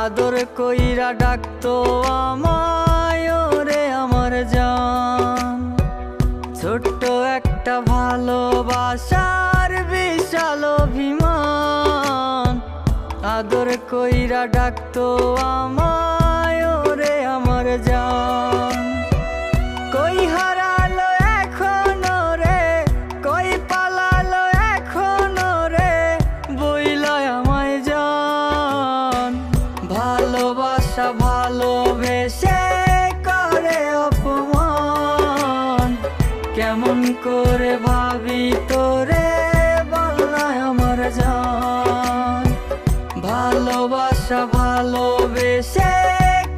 আদর কইরা ডাকতো আমায় ওরে আমার জান। ছোট্ট একটা ভালোবাসার বিশাল অভিমান, আদর কইরা ডাকতো আমায় ওরে আমার জান। কই হারালো এখন রে, কই পালালো এখন রে, বইলায় আমায় জান। ভালোবাসা ভালোবেসে করে অপমান, কেমন করে ভাবি তোরে বলনায় আমার জান। ভালোবাসা ভালোবেসে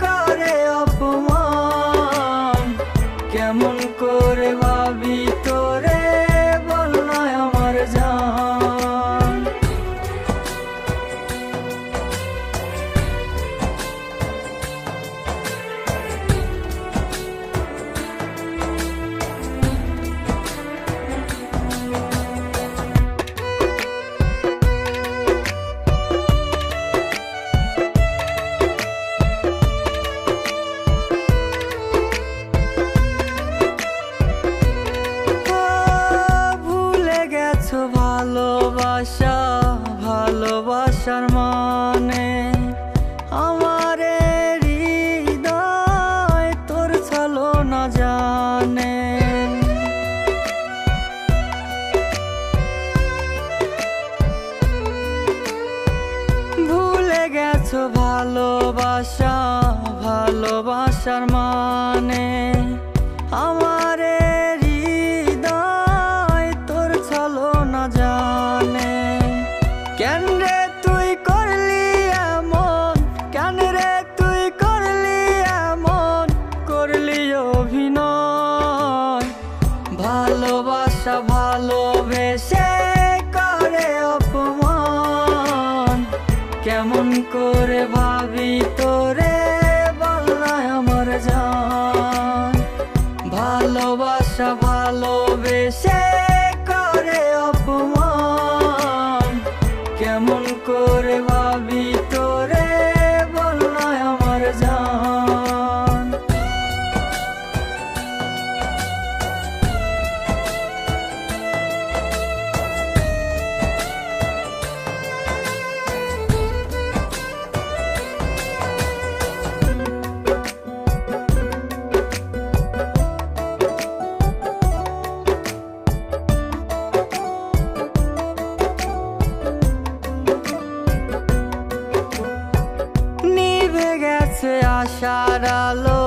করে অপমান, কেমন করে ভাবি তোরে বলনায় আমার জান। ভালোবাসা ভালোবাসার মানে, আমারে হৃদয় তোর ছলো না জানে। ভুলে গেছো ভালোবাসা ভালোবাসার মানে, আমারে জানে। কেন রে তুই করলি এমন, কেন রে তুই করলি এমন, করলি অভিনয়। ভালোবাসা ভালোবেসে করে অপমান, কেমন করে ভাবি তোরে বলনায় আমার জান। ভালোবাসা ভালোবেসে অপমান, কেমন করে ভাবি তোরে বলনায় আমার জান। আশার আলো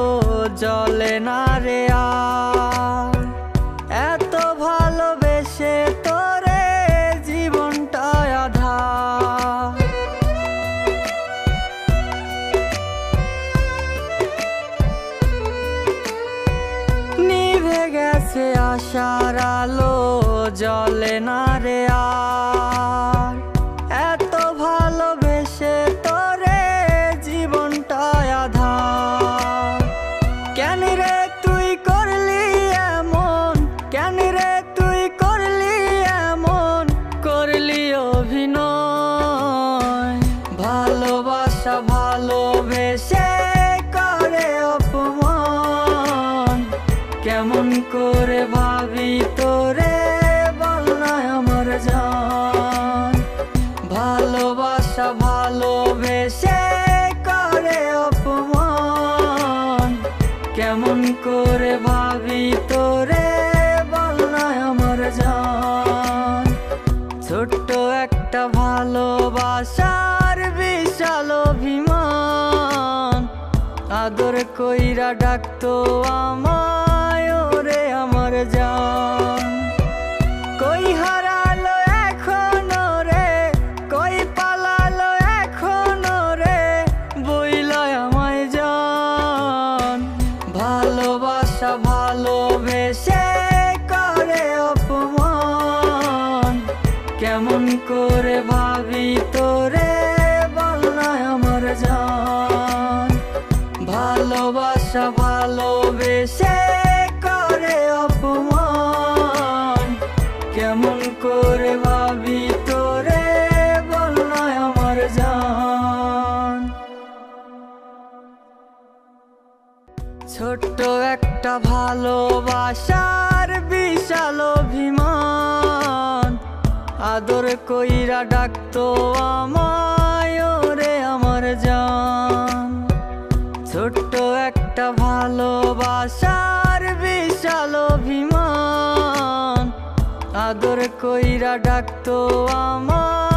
জ্বলে না রে আর, এত ভালোবেসে তোরে জীবনটা আধার। নিভে গেছে আশার আলো জ্বলে না রে আর, এত ভালোবেসে তোরে জীবনটা আধার। কেন রে তুই করলি এমন, কেন রে তুই করলি এমন, করলি অভিনয়। ভালোবাসা ভালোবেসে করে অপমান, কেমন করে ভাবি তোরে বলনায় আমার জান। ভালোবাসা ভালোবেসে করে অপমান, কেমন করে ভাবি তোরে বলনায় আমার জান। ছোট্ট একটা ভালোবাসার বিশাল অভিমান, আদর কইরা ডাকতো আমায় ওরে আমার জান। কই হারালো এখন রে, কই পালালো এখন রে, বইলায় আমায় জান। ভালোবাসা ভালোবেসে করে অপমান, কেমন করে ভাবি তোরে বলনায় আমার জান। ভালোবাসা ভালোবেসে করে অপমান, কেমন করে ভাবি তোরে বলনায় আমার জান। ভালোবাসার বিশাল অভিমান, আদর কইরা ডাকতো আমায় ওরে আমার জান। ছোট্ট একটা ভালোবাসার বিশাল অভিমান, আদর কইরা ডাকতো আমায়